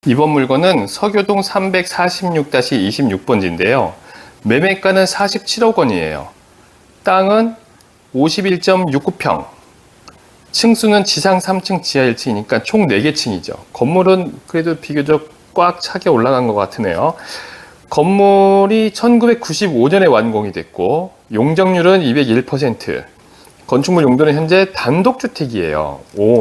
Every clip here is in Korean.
이번 물건은 서교동 346-26번지인데요. 매매가는 47억 원이에요. 땅은 51.69평. 층수는 지상 3층, 지하 1층이니까 총 4개 층이죠. 건물은 그래도 비교적 꽉 차게 올라간 것 같으네요. 건물이 1995년에 완공이 됐고, 용적률은 201%. 건축물 용도는 현재 단독주택이에요.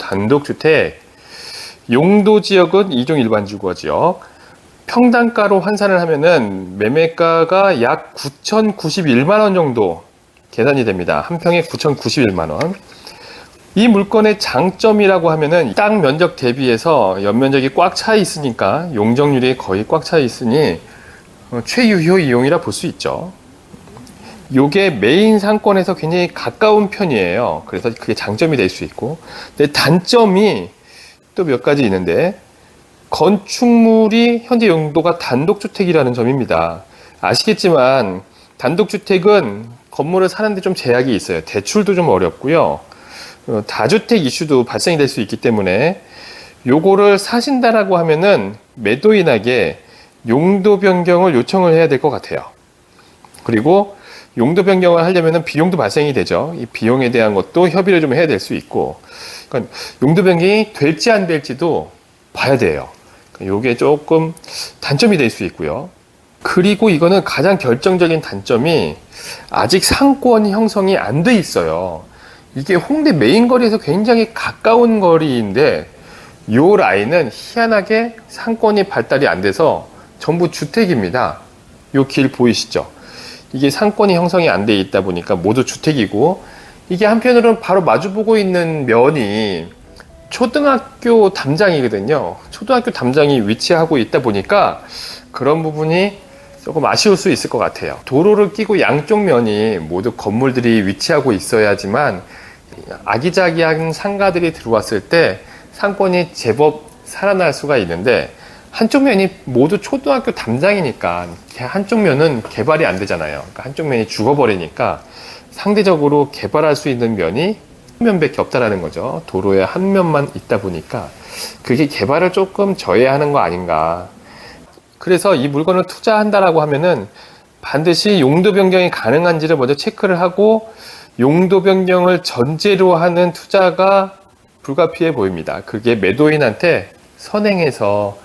단독주택. 용도 지역은 2종 일반 주거 지역. 평당가로 환산을 하면은 매매가가 약 9,091만 원 정도 계산이 됩니다. 한 평에 9,091만 원. 이 물건의 장점이라고 하면은 땅 면적 대비해서 연면적이 꽉 차 있으니까 용적률이 거의 꽉 차 있으니 최유효 이용이라 볼 수 있죠. 요게 메인 상권에서 굉장히 가까운 편이에요. 그래서 그게 장점이 될 수 있고, 근데 단점이 또 몇 가지 있는데, 건축물이 현재 용도가 단독주택이라는 점입니다. 아시겠지만 단독주택은 건물을 사는데 좀 제약이 있어요. 대출도 좀 어렵고요. 다주택 이슈도 발생이 될 수 있기 때문에 요거를 사신다라고 하면은 매도인에게 용도 변경을 요청을 해야 될 것 같아요. 그리고 용도 변경을 하려면 비용도 발생이 되죠. 이 비용에 대한 것도 협의를 좀 해야 될 수 있고, 그러니까 용도 변경이 될지 안 될지도 봐야 돼요. 요게 조금 단점이 될 수 있고요. 그리고 이거는 가장 결정적인 단점이 아직 상권 형성이 안 돼 있어요. 이게 홍대 메인 거리에서 굉장히 가까운 거리인데, 요 라인은 희한하게 상권이 발달이 안 돼서 전부 주택입니다. 요 길 보이시죠? 이게 상권이 형성이 안 돼 있다 보니까 모두 주택이고, 이게 한편으로는 바로 마주보고 있는 면이 초등학교 담장이거든요. 초등학교 담장이 위치하고 있다 보니까 그런 부분이 조금 아쉬울 수 있을 것 같아요. 도로를 끼고 양쪽 면이 모두 건물들이 위치하고 있어야지만 아기자기한 상가들이 들어왔을 때 상권이 제법 살아날 수가 있는데, 한쪽 면이 모두 초등학교 담장이니까 한쪽 면은 개발이 안 되잖아요. 그러니까 한쪽 면이 죽어버리니까 상대적으로 개발할 수 있는 면이 한 면밖에 없다라는 거죠. 도로에 한 면만 있다 보니까 그게 개발을 조금 저해하는 거 아닌가. 그래서 이 물건을 투자한다라고 하면은 반드시 용도 변경이 가능한지를 먼저 체크를 하고, 용도 변경을 전제로 하는 투자가 불가피해 보입니다. 그게 매도인한테 선행해서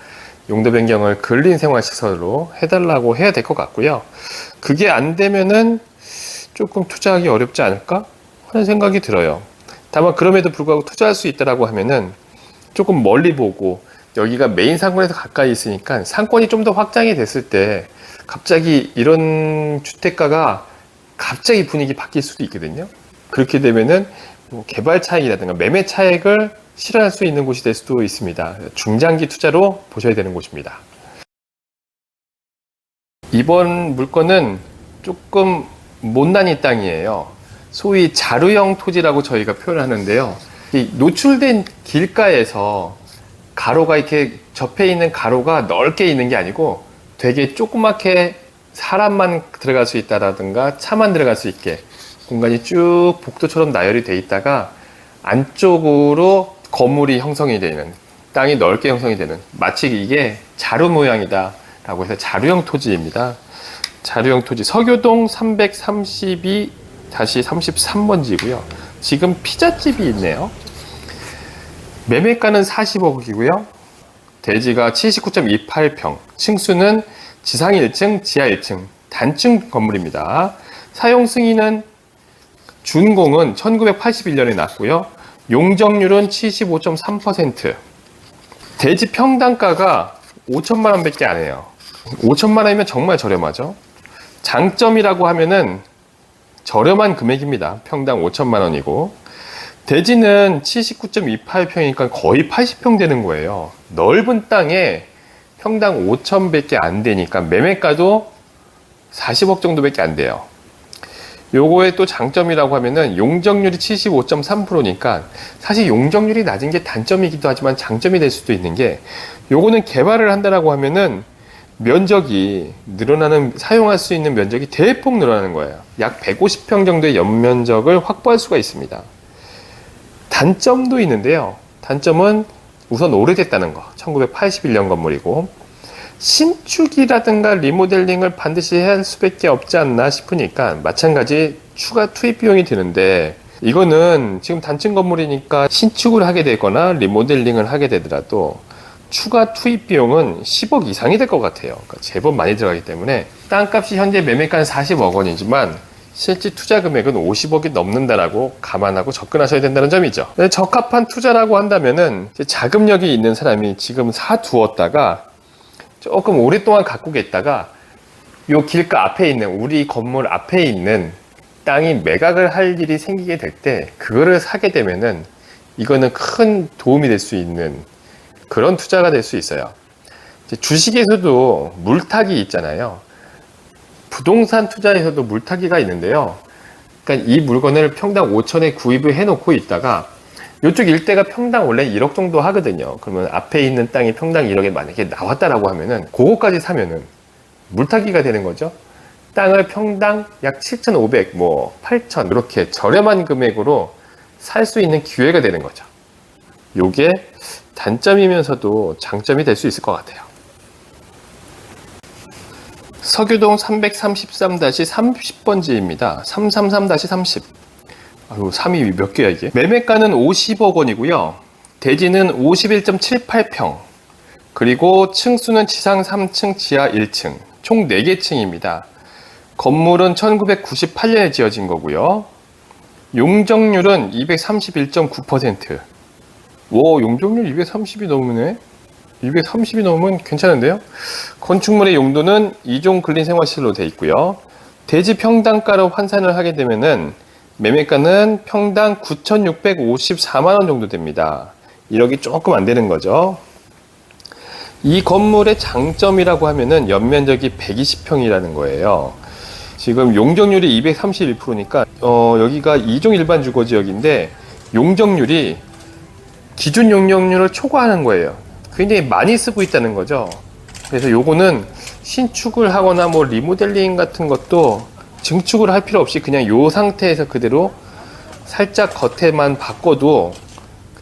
용도 변경을 근린생활시설로 해달라고 해야 될 것 같고요. 그게 안 되면은 조금 투자하기 어렵지 않을까 하는 생각이 들어요. 다만 그럼에도 불구하고 투자할 수 있다라고 하면은 조금 멀리 보고, 여기가 메인 상권에서 가까이 있으니까 상권이 좀 더 확장이 됐을 때 갑자기 이런 주택가가 갑자기 분위기 바뀔 수도 있거든요. 그렇게 되면은 뭐 개발 차익이라든가 매매 차익을 실현할 수 있는 곳이 될 수도 있습니다. 중장기 투자로 보셔야 되는 곳입니다. 이번 물건은 조금 못난이 땅이에요. 소위 자루형 토지라고 저희가 표현하는데요. 이 노출된 길가에서 가로가 이렇게 접해 있는 가로가 넓게 있는 게 아니고 되게 조그맣게 사람만 들어갈 수 있다라든가 차만 들어갈 수 있게 공간이 쭉 복도처럼 나열이 돼 있다가 안쪽으로 건물이 형성이 되는, 땅이 넓게 형성이 되는, 마치 이게 자루 모양이다 라고 해서 자루형 토지입니다. 자루형 토지, 서교동 332-33번지고요. 지금 피자집이 있네요. 매매가는 40억이고요. 대지가 79.28평, 층수는 지상 1층, 지하 1층, 단층 건물입니다. 사용 승인은 준공은 1981년에 났고요. 용적률은 75.3%. 대지 평당가가 5천만 원밖에 안 해요. 5천만 원이면 정말 저렴하죠. 장점이라고 하면은 저렴한 금액입니다. 평당 5천만 원이고, 대지는 79.28평이니까 거의 80평 되는 거예요. 넓은 땅에 평당 5천밖에 안 되니까 매매가도 40억 정도밖에 안 돼요. 요거의 또 장점이라고 하면은 용적률이 75.3%니까 사실 용적률이 낮은 게 단점이기도 하지만 장점이 될 수도 있는 게, 요거는 개발을 한다라고 하면은 면적이 늘어나는, 사용할 수 있는 면적이 대폭 늘어나는 거예요. 약 150평 정도의 연면적을 확보할 수가 있습니다. 단점도 있는데요. 단점은 우선 오래됐다는 거. 1981년 건물이고, 신축이라든가 리모델링을 반드시 해야 할 수밖에 없지 않나 싶으니까 마찬가지 추가 투입 비용이 드는데, 이거는 지금 단층 건물이니까 신축을 하게 되거나 리모델링을 하게 되더라도 추가 투입 비용은 10억 이상이 될 것 같아요. 그러니까 제법 많이 들어가기 때문에 땅값이 현재 매매가는 40억 원이지만 실제 투자 금액은 50억이 넘는다라고 감안하고 접근하셔야 된다는 점이죠. 적합한 투자라고 한다면은 자금력이 있는 사람이 지금 사두었다가 조금 오랫동안 갖고 계다가 요 길가 앞에 있는, 우리 건물 앞에 있는 땅이 매각을 할 일이 생기게 될 때 그거를 사게 되면은 이거는 큰 도움이 될 수 있는 그런 투자가 될 수 있어요. 주식에서도 물타기 있잖아요. 부동산 투자에서도 물타기가 있는데요. 그러니까 이 물건을 평당 5천에 구입을 해놓고 있다가 이쪽 일대가 평당 원래 1억 정도 하거든요. 그러면 앞에 있는 땅이 평당 1억에 만약에 나왔다라고 하면은 그거까지 사면은 물타기가 되는 거죠. 땅을 평당 약 7,500, 8,000 이렇게 저렴한 금액으로 살 수 있는 기회가 되는 거죠. 요게 단점이면서도 장점이 될 수 있을 것 같아요. 서교동 333-30번지입니다. 333-30. 아유, 3이 몇 개야 이게? 매매가는 50억 원이고요. 대지는 51.78평. 그리고 층수는 지상 3층, 지하 1층. 총 4개 층입니다. 건물은 1998년에 지어진 거고요. 용적률은 231.9%. 오, 용적률 230이 넘으네? 230이 넘으면 괜찮은데요? 건축물의 용도는 2종 근린생활실로 되어 있고요. 대지 평당가로 환산을 하게 되면은 매매가는 평당 9,654만원 정도 됩니다. 1억이 조금 안 되는 거죠. 이 건물의 장점이라고 하면은 연면적이 120평이라는 거예요. 지금 용적률이 231%니까 여기가 2종 일반 주거지역인데 용적률이 기준 용적률을 초과하는 거예요. 굉장히 많이 쓰고 있다는 거죠. 그래서 요거는 신축을 하거나 리모델링 같은 것도 증축을 할 필요 없이 그냥 요 상태에서 그대로 살짝 겉에만 바꿔도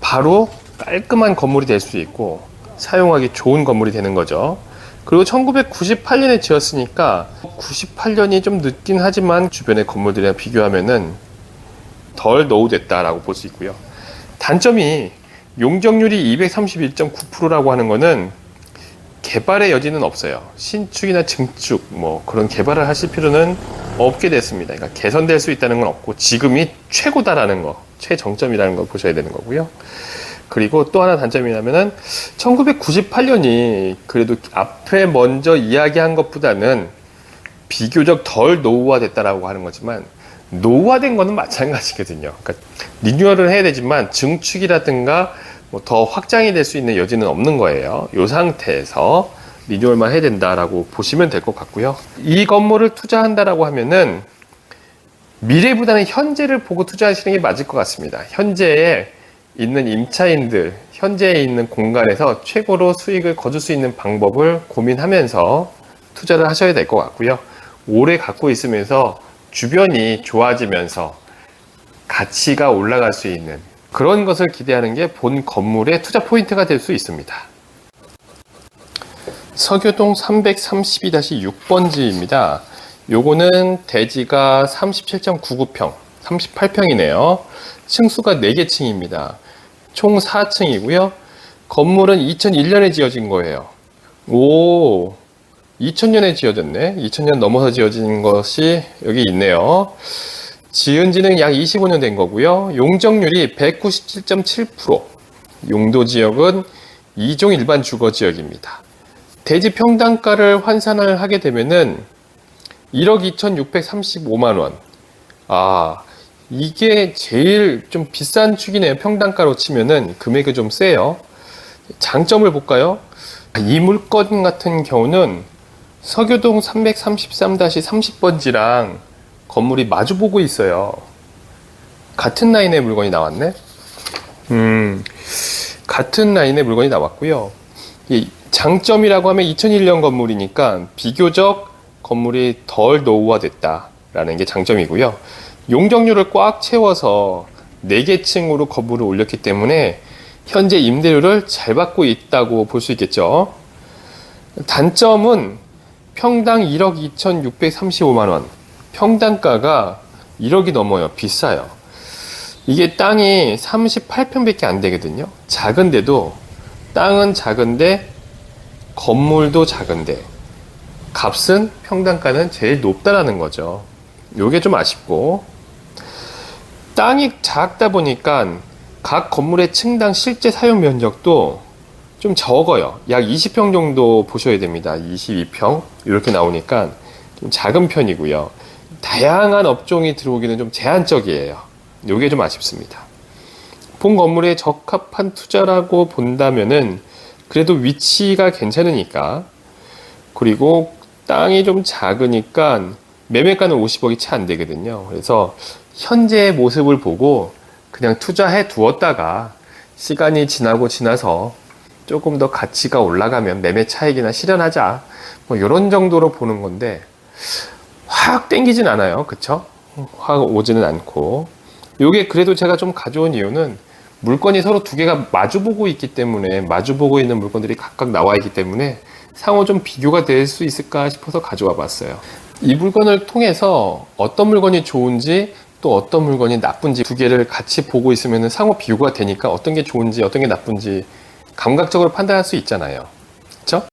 바로 깔끔한 건물이 될 수 있고 사용하기 좋은 건물이 되는 거죠. 그리고 1998년에 지었으니까 98년이 좀 늦긴 하지만 주변의 건물들이랑 비교하면은 덜 노후됐다라고 볼 수 있고요. 단점이 용적률이 231.9%라고 하는 거는 개발의 여지는 없어요. 신축이나 증축 그런 개발을 하실 필요는 없게 됐습니다. 그러니까 개선될 수 있다는 건 없고 지금이 최고다라는 거, 최정점이라는 걸 보셔야 되는 거고요. 그리고 또 하나 단점이라면은 1998년이 그래도 앞에 먼저 이야기한 것보다는 비교적 덜 노후화됐다라고 하는 거지만 노후화된 거는 마찬가지거든요. 그러니까 리뉴얼을 해야 되지만 증축이라든가 더 확장이 될 수 있는 여지는 없는 거예요. 이 상태에서 리뉴얼만 해야 된다라고 보시면 될 것 같고요. 이 건물을 투자한다라고 하면은 미래보다는 현재를 보고 투자하시는 게 맞을 것 같습니다. 현재에 있는 임차인들, 현재에 있는 공간에서 최고로 수익을 거둘 수 있는 방법을 고민하면서 투자를 하셔야 될 것 같고요. 오래 갖고 있으면서 주변이 좋아지면서 가치가 올라갈 수 있는 그런 것을 기대하는 게 본 건물의 투자 포인트가 될 수 있습니다. 서교동 332-6번지입니다. 요거는 대지가 37.99평, 38평이네요. 층수가 4개 층입니다. 총 4층이고요. 건물은 2001년에 지어진 거예요. 오, 2000년에 지어졌네. 2000년 넘어서 지어진 것이 여기 있네요. 지은 지는 약 25년 된 거고요. 용적률이 197.7%. 용도 지역은 2종 일반 주거 지역입니다. 대지 평당가를 환산을 하게 되면은 1억 2,635만원. 아, 이게 제일 좀 비싼 축이네요. 평당가로 치면은 금액이 좀 세요. 장점을 볼까요? 이 물건 같은 경우는 서교동 333-30번지랑 건물이 마주보고 있어요. 같은 라인의 물건이 나왔네? 같은 라인의 물건이 나왔고요. 이 장점이라고 하면 2001년 건물이니까 비교적 건물이 덜 노후화됐다라는 게 장점이고요. 용적률을 꽉 채워서 4개 층으로 건물을 올렸기 때문에 현재 임대료를 잘 받고 있다고 볼 수 있겠죠. 단점은 평당 1억 2,635만 원. 평당가가 1억이 넘어요. 비싸요. 이게 땅이 38평밖에 안 되거든요. 작은데도 땅은 작은데 건물도 작은데 값은 평당가는 제일 높다라는 거죠. 요게 좀 아쉽고, 땅이 작다 보니까 각 건물의 층당 실제 사용 면적도 좀 적어요. 약 20평 정도 보셔야 됩니다. 22평 이렇게 나오니까 좀 작은 편이고요. 다양한 업종이 들어오기는 좀 제한적이에요. 요게 좀 아쉽습니다. 본 건물에 적합한 투자라고 본다면은 그래도 위치가 괜찮으니까, 그리고 땅이 좀 작으니까 매매가는 50억이 채 안 되거든요. 그래서 현재의 모습을 보고 그냥 투자해 두었다가 시간이 지나서 조금 더 가치가 올라가면 매매 차익이나 실현하자, 뭐 이런 정도로 보는 건데 확 땡기진 않아요. 그쵸? 확 오지는 않고. 요게 그래도 제가 좀 가져온 이유는 물건이 서로 두 개가 마주보고 있기 때문에, 마주보고 있는 물건들이 각각 나와 있기 때문에 상호 좀 비교가 될 수 있을까 싶어서 가져와 봤어요. 이 물건을 통해서 어떤 물건이 좋은지 또 어떤 물건이 나쁜지 두 개를 같이 보고 있으면 상호 비교가 되니까 어떤 게 좋은지 어떤 게 나쁜지 감각적으로 판단할 수 있잖아요.